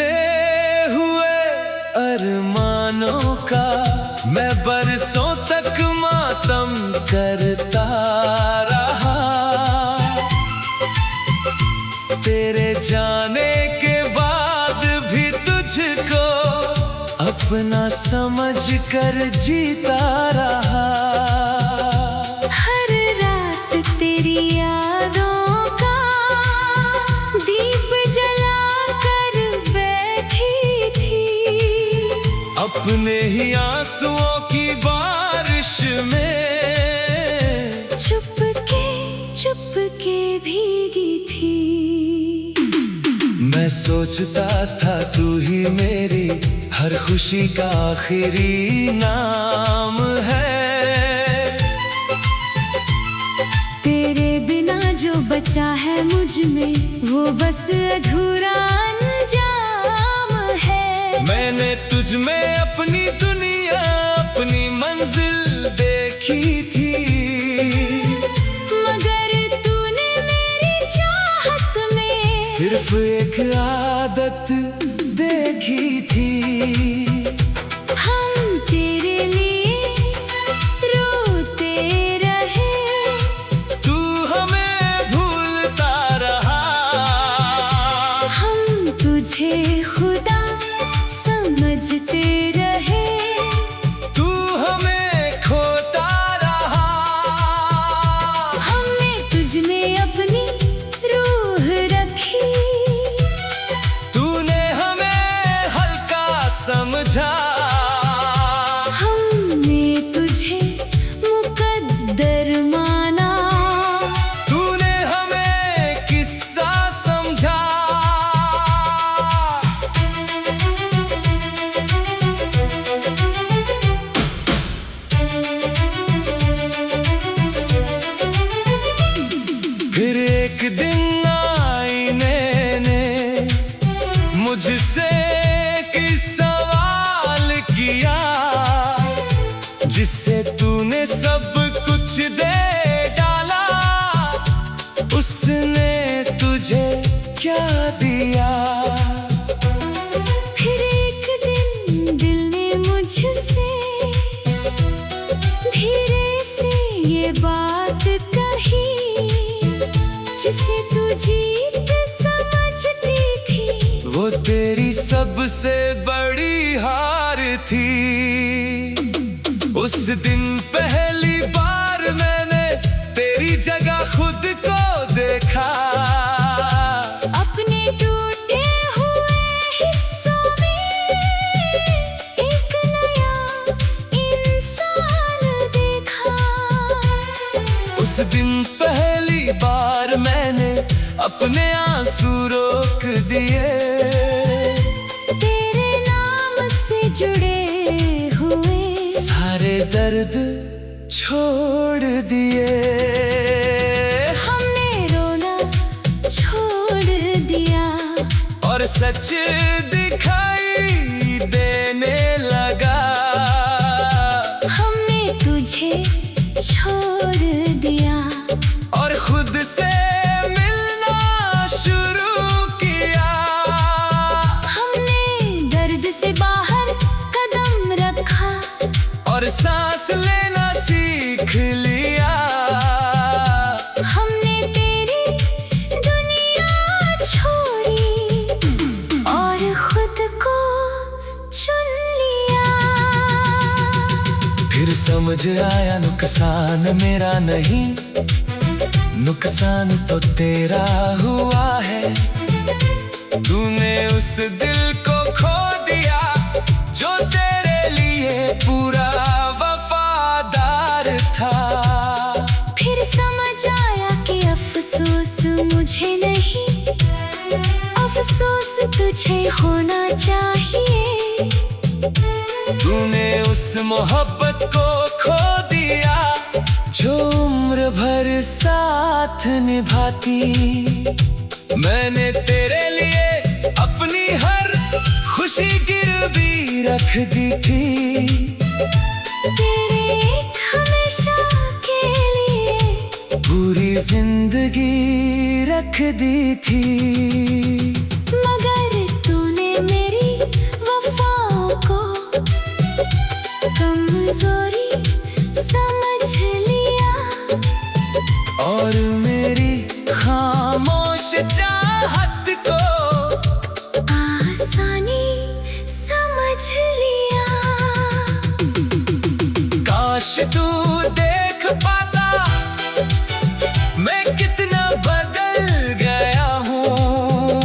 अधूरे हुए अरमानों का मैं बरसों तक मातम करता रहा। तेरे जाने के बाद भी तुझको अपना समझ कर जीता रहा। हर रात तेरी यादों का दीप जला कर बैठी थी। अपने ही आंसुओं की बारिश में चुपके भीगी थी। मैं सोचता था तू ही मेरी हर खुशी का आखिरी नाम है। तेरे बिना जो बचा है मुझ में वो बस अधूरा अंजाम है। मैंने तुझ में अपनी दुनिया अपनी मंजिल देखी थी, मगर तूने मेरी चाहत में सिर्फ एक आदत देखी थी। हम तेरे लिए रोते रहे, तू हमें भूलता रहा। हम तुझे खुदा समझते रहे, तू हमें खोता रहा। हमने तुझ में अपनी रूह रखी, तूने हमें हल्का समझा। हमने तुझे मुकद्दर माना, तूने हमें किस्सा समझा। फिर एक दिन आईने ने मुझसे एक सवाल किया, जिससे तूने सब कुछ दे डाला। उसने तुझे क्या दिया? फिर एक दिन दिल ने मुझसे धीरे से ये बात कही, जिसे तू जीत समझती थी वो तेरी सबसे बड़ी हार थी। उस दिन पहली बार मैंने तेरी जगह खुद को देखा। अपने टूटे हुए हिस्सों में एक नया इंसान देखा। उस दिन पहली बार मैंने अपने आंसू रोक दिए। तेरे नाम से जुड़े हुए सारे दर्द छोड़ दिए। हमने रोना छोड़ दिया, और सच दिखाई देने लगा। हमने तुझे छोड़ दिया, और खुद से मिलना शुरू किया। हमने दर्द से बाहर कदम रखा, और सांस लेना सीख लिया। हमने तेरी दुनिया छोड़ी और खुद को चुन लिया। फिर समझ आया नुकसान मेरा नहीं, नुकसान तो तेरा हुआ है। तूने उस दिल को खो दिया जो तेरे लिए पूरा वफादार था। फिर समझ आया कि अफसोस मुझे नहीं, अफसोस तुझे होना चाहिए। तूने उस मोहब्बत को खो दिया जो उम्र भर साथ निभाती। मैंने तेरे लिए अपनी हर खुशी गिरवी रख दी थी। तेरे एक हमेशा के लिए पूरी जिंदगी रख दी थी। मगर तूने काश तू देख पाता मैं कितना बदल गया हूँ।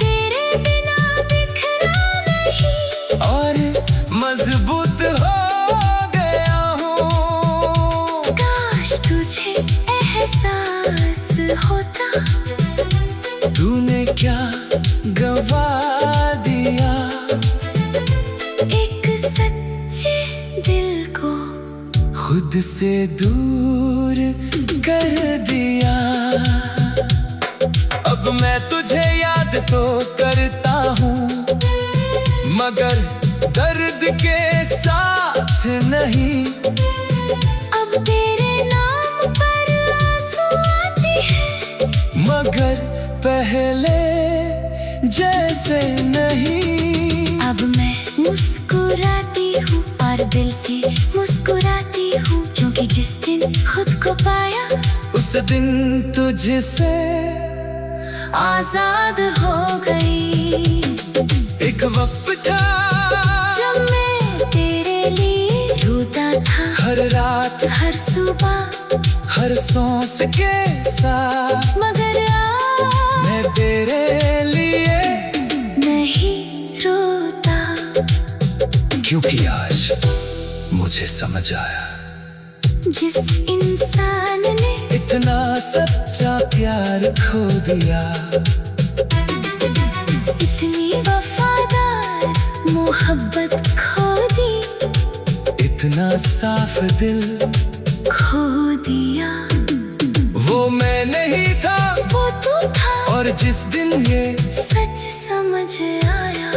तेरे बिना बिखरा नहीं और मजबूत हो गया हूँ। काश तुझे एहसास होता तूने क्या गवा दिया एक सच्चे दिल को खुद से दूर कर दिया। अब मैं तुझे याद तो करता हूँ मगर दर्द के साथ नहीं। अब तेरे नाम पर आंसू आते हैं मगर पहले जैसे नहीं। अब मैं मुस्कुराती हूँ और दिल से मुस्कुराती हूँ क्योंकि जिस दिन खुद को पाया उस दिन तुझसे आजाद हो गई। एक वक्त था जब मैं तेरे लिए रोता था हर रात हर सुबह हर सांस के साथ मगर आज मैं तेरे लिए नहीं रोता क्योंकि आज मुझे समझ आया जिस इंसान ने इतना सच्चा प्यार खो दिया। इतनी वफादार मोहब्बत खो दी इतना साफ दिल खो दिया। वो मैं नहीं था वो तू था और जिस दिन ये सच समझ आया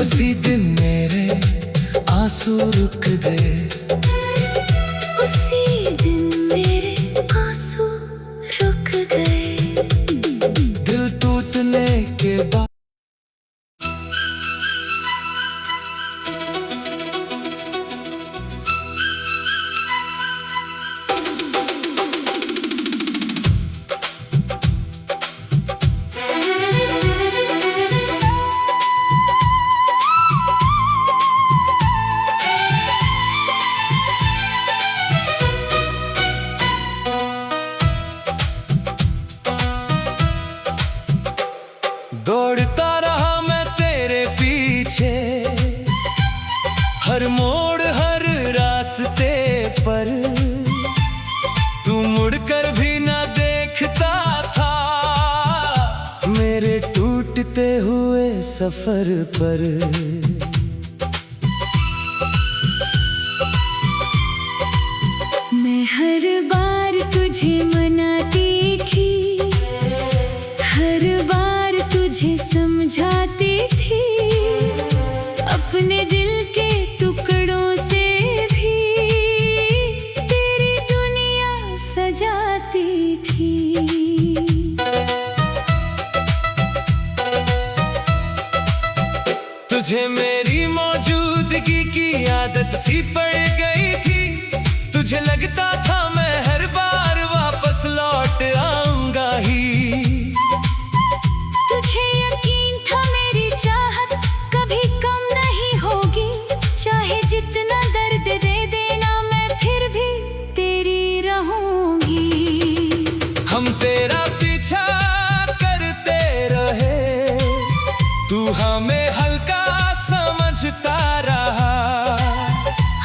उसी दिन मेरे आंसू रुक गए। उसी दिन मेरे आंसू रुक गए। दिल टूटने के बाद दौड़ता रहा मैं तेरे पीछे हर मोड़ हर रास्ते पर तू मुड़कर भी ना देखता था मेरे टूटते हुए सफर पर। मैं हर बार तुझे मनाती थी हर बार तुझे समझाती थी अपने दिल के टुकड़ों से भी तेरी दुनिया सजाती थी। तुझे मेरी मौजूदगी की आदत सी पड़ गई थी। तुझे लगता था मैं हर बार वापस लौट आऊंगा ही। तुझे यकीन था मेरी चाहत कभी कम नहीं होगी चाहे जितना दर्द दे देना मैं फिर भी तेरी रहूंगी। हम तेरा पीछा करते रहे तू हमें हल्का समझता रहा।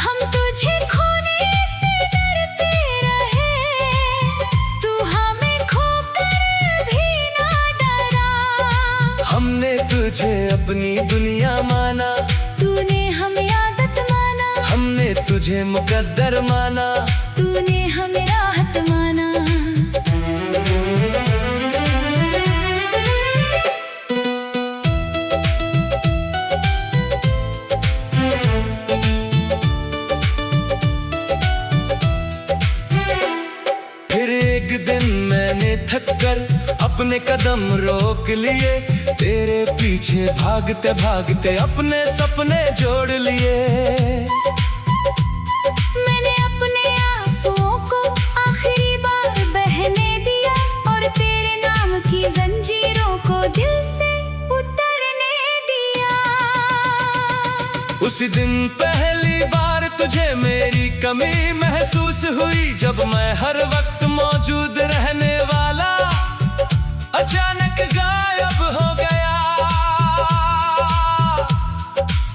हम तुझे खोने से डरते रहे तू हमें खोकर भी ना डरा। हमने तुझे अपनी दुनिया माना तूने हमें आदत माना हमने तुझे मुकद्दर माना। तूने हमें राहत माना। फिर एक दिन मैंने थककर अपने कदम रोक लिए तेरे पीछे भागते भागते अपने सपने जोड़ लिए। मैंने अपने आंसुओं को आखिरी बार बहने दिया और तेरे नाम की जंजीरों को दिल से उतरने दिया। उसी दिन पहली बार तुझे मेरी कमी महसूस हुई जब मैं हर वक्त मौजूद रहने वाला अचानक गायब हो गया।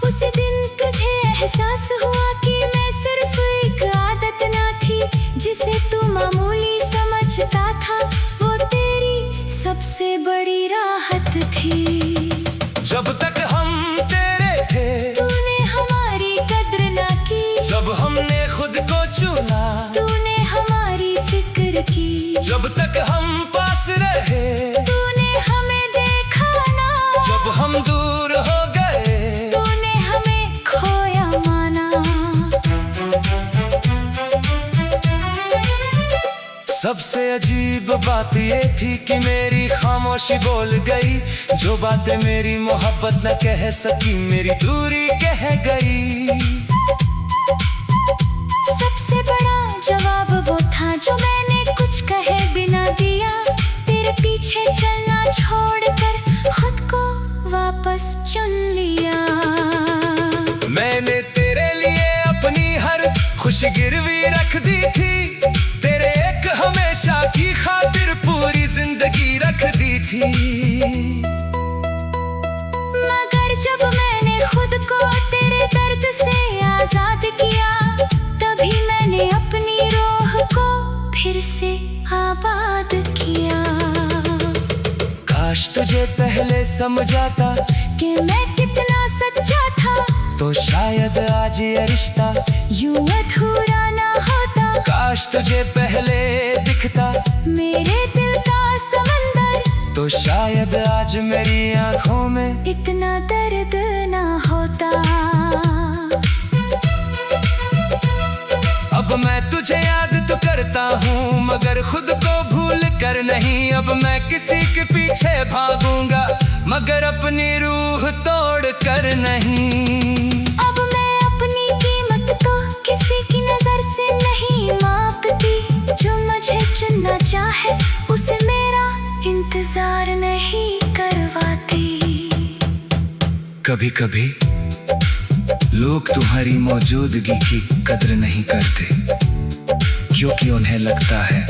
उस दिन तुझे एहसास हुआ कि मैं सिर्फ एक आदत ना थी, जिसे तू मामूली समझता था, वो तेरी सबसे बड़ी राहत थी। जब तक हम तेरे थे तूने हमारी कद्र ना की, जब हमने खुद को चुना तूने हमारी फिक्र की, जब तक हम पास रहे तूने हमें देखा ना, जब हम दूर हो गए तूने हमें खोया माना। सबसे अजीब बात ये थी कि मेरी खामोशी बोल गई, जो बातें मेरी मोहब्बत न कह सकी मेरी दूरी कह गई। सबसे बड़ा जवाब वो था जो मैंने कुछ कहे बिना दिया, तेरे पीछे चलना छोड़कर खुद को वापस चुन लिया। मैंने तेरे लिए अपनी हर खुशी गिरवी रख दी थी, तेरे एक हमेशा की खातिर पूरी जिंदगी रख दी थी। मगर जब मैंने खुद को तेरे दर्द से आजाद किया, तभी मैंने अपनी रूह को फिर से आबाद किया। काश तुझे पहले समझाता कि मैं कितना सच्चा था, तो शायद आज ये रिश्ता यूं अधूरा ना होता। काश तुझे पहले दिखता मेरे दिल का समंदर, तो शायद आज मेरी आंखों में इतना दर्द ना होता। अब मैं तुझे याद तो करता हूँ मगर खुद को भूल कर नहीं। अब मैं किसी के पीछे भागूंगा मगर अपनी रूह तोड़ कर नहीं। अब मैं अपनी कीमत तो किसी की नजर से नहीं मापती, जो मुझे चुनना चाहे उसे मेरा इंतजार नहीं करवाती। कभी कभी लोग तुम्हारी मौजूदगी की कद्र नहीं करते, क्योंकि उन्हें लगता है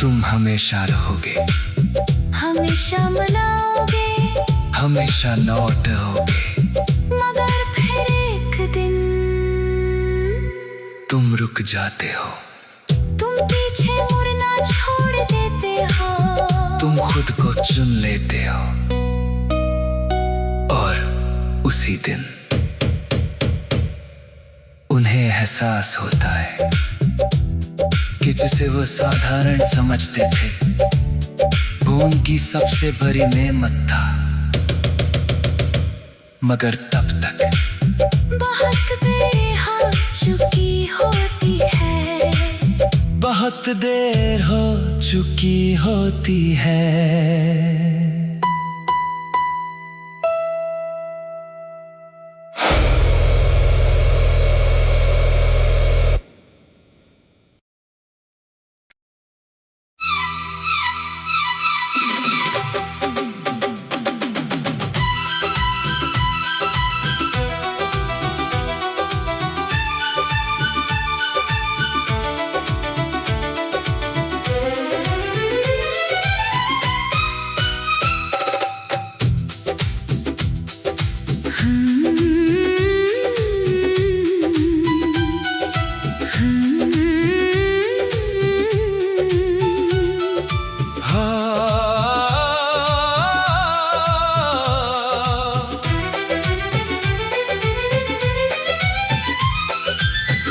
तुम हमेशा रहोगे, हमेशा मनाओगे, हमेशा लौट आओगे। मगर फिर एक दिन तुम रुक जाते हो, तुम पीछे मुड़ना छोड़ देते हो, तुम खुद को चुन लेते हो। और उसी दिन उन्हें एहसास होता है कि जिसे वो साधारण समझते थे वो उनकी सबसे बड़ी नेमत था। मगर तब तक बहुत देर हो चुकी होती है, बहुत देर हो चुकी होती है।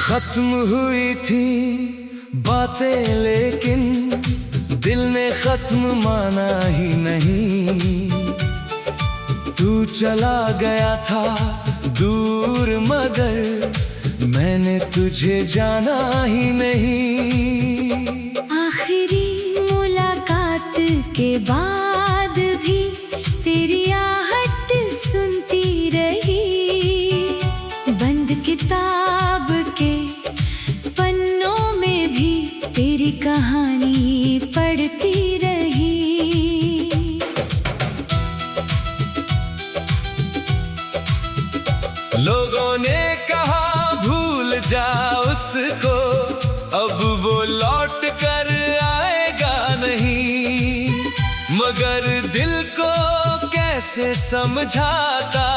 खत्म हुई थी बातें लेकिन दिल ने खत्म माना ही नहीं। तू चला गया था दूर मगर मैंने तुझे जाना ही नहीं। आखिरी मुलाकात के बाद भी तेरी आहट सुनती रही, बंद किताब के पन्नों में भी तेरी कहानी पढ़ती रही। लोगों ने कहा भूल जा उसको, अब वो लौट कर आएगा नहीं। मगर दिल को कैसे समझाता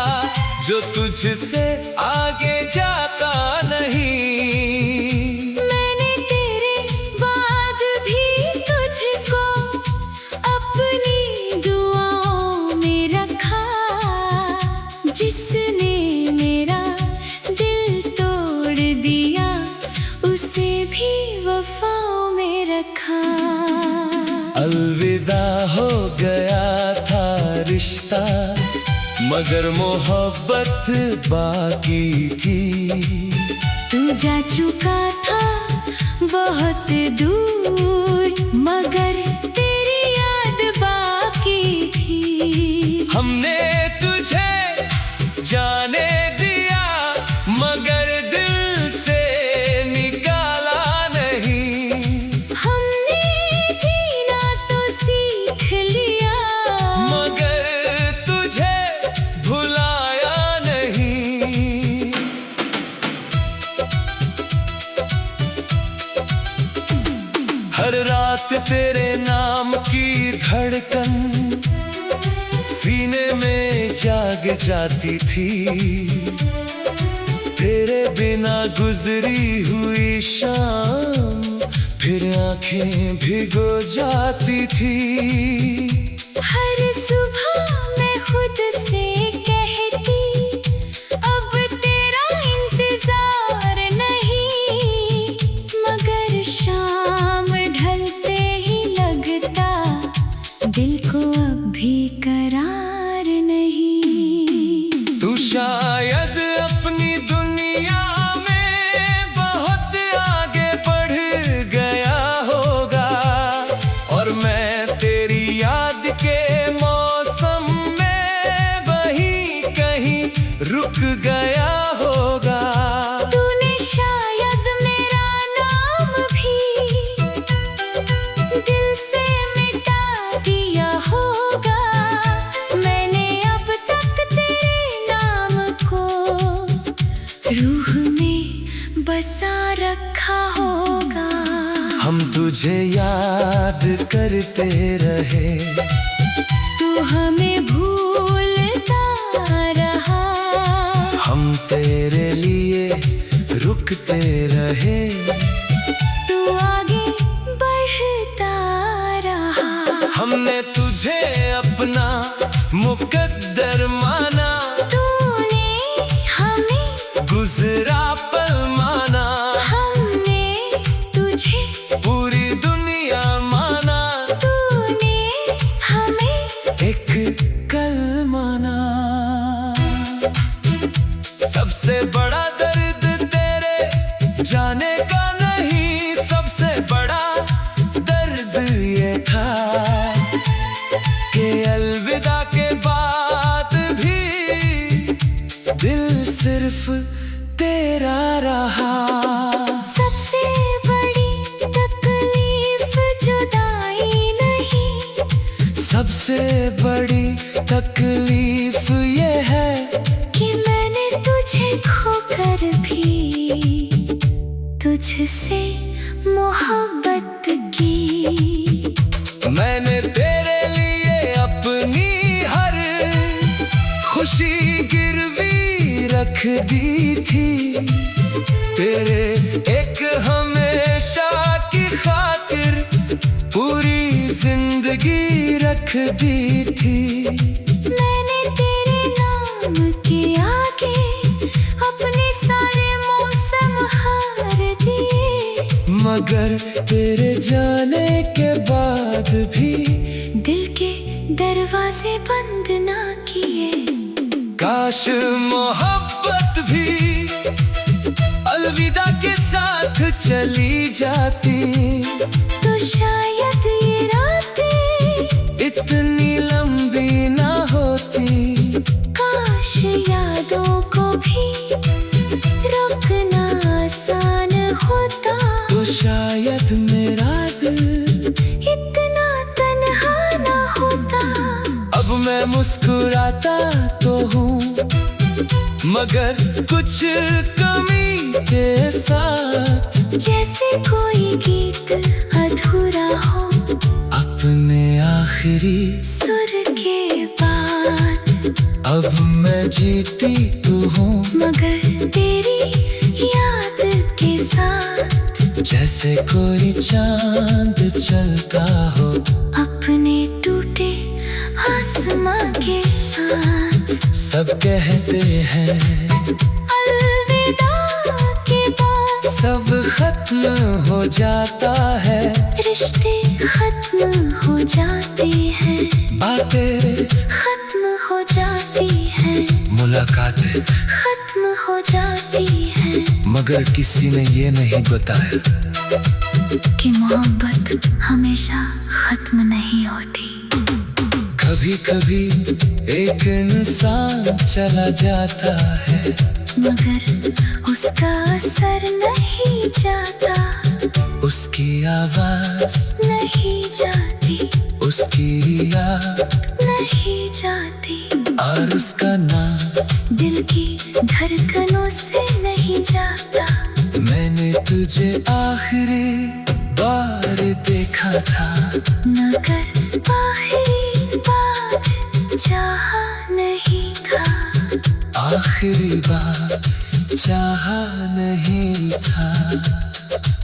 जो तुझसे आगे जाता नहीं। मैंने तेरे बाद भी तुझको अपनी दुआओं में रखा, जिसने मेरा दिल तोड़ दिया उसे भी वफाओं में रखा। अलविदा हो गया था रिश्ता, मगर मोहब्बत बाकी थी। तू जा चुका था बहुत दूर, मगर तेरी याद बाकी थी। हमने तुझे जाने दिया, मगर दिल से निकाला नहीं। हमने जीना तो सीख लिया, मगर तुझे भुलाया नहीं। हर रात तेरे नाम की धड़कन सीने में जाग जाती थी। तेरे बिना गुजरी हुई शाम फिर आंखें भिगो जाती थी। हर सुबह मैं खुद से कहती अब तेरा इंतजार नहीं, मगर शाम ढलते ही लगता दिल को अब भी करार नहीं। तू शायद अपनी दुनिया में बहुत आगे बढ़ गया होगा, और मैं तेरी याद के मौसम में वहीं कहीं रुक गया होगा। तूने शायद मेरा नाम भी दिल से मिटा दिया होगा, मैंने अब तक तेरे नाम को रूह में बसा रखा होगा। हम तुझे याद करते रहे, तू हमें भूलता रहा, हम तेरे लिए रुकते रहे। तू आगे बढ़ता रहा। हमने तुझे अपना मुकद्दर माना, तूने हमें गुजरा पल माना। हमने तुझे पूरी दुनिया माना, तूने हमें एक कल माना। सबसे बड़ा दर्द तेरे जाने का नहीं, सबसे बड़ा दर्द ये था कि अलविदा के बाद भी दिल सिर्फ तेरा रहा। सबसे बड़ी तकलीफ जुदाई नहीं, सबसे बड़ी तकलीफ ये है कि मैंने तुझे खोकर भी तुझसे मोहब्बत की। मैंने तेरे लिए अपनी हर खुशी गिरवी रख दी थी। तेरे एक हमेशा की खातिर पूरी जिंदगी रख दी थी। मैंने तेरे नाम के आगे अपने सारे मौसम हार दिए, मगर तेरे जाने के बाद भी दिल के दरवाजे बंद ना किए। काश मोहब्बत भी अलविदा के साथ चली जाती, तो शायद ये रातें इतनी लंबी ना होती। काश यादों को भी रोकना आसान होता, तो शायद मेरा दिल इतना तन्हा ना होता। अब मैं मुस्कुराता तो हूँ, मगर कुछ कमी के साथ। जैसे कोई गीत अधूरा हो अपने आखिरी सुर के बाद। अब मैं जीती तू हूँ मगर तेरी याद के साथ। जैसे कोई चांद चलता हो अपने टूटे आसमां के साथ। सब कहते हैं अलविदा के बाद सब खत्म हो जाता है। रिश्ते खत्म हो जाते हैं, बातें खत्म हो जाती हैं, मुलाकातें खत्म हो जाती हैं। मगर किसी ने ये नहीं बताया कि मोहब्बत हमेशा खत्म नहीं होती। कभी कभी एक इंसान चला जाता है मगर उसका असर नहीं जाता, उसकी आवाज नहीं जाती, उसकी याद नहीं जाती। और उसका नाम दिल की धड़कनों से नहीं जाता। मैंने तुझे आखिरी बार देखा था मगर आखिरी बार चाहा नहीं था। आखिरी बार चाहा नहीं था।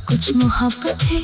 कुछ मोहब्बत है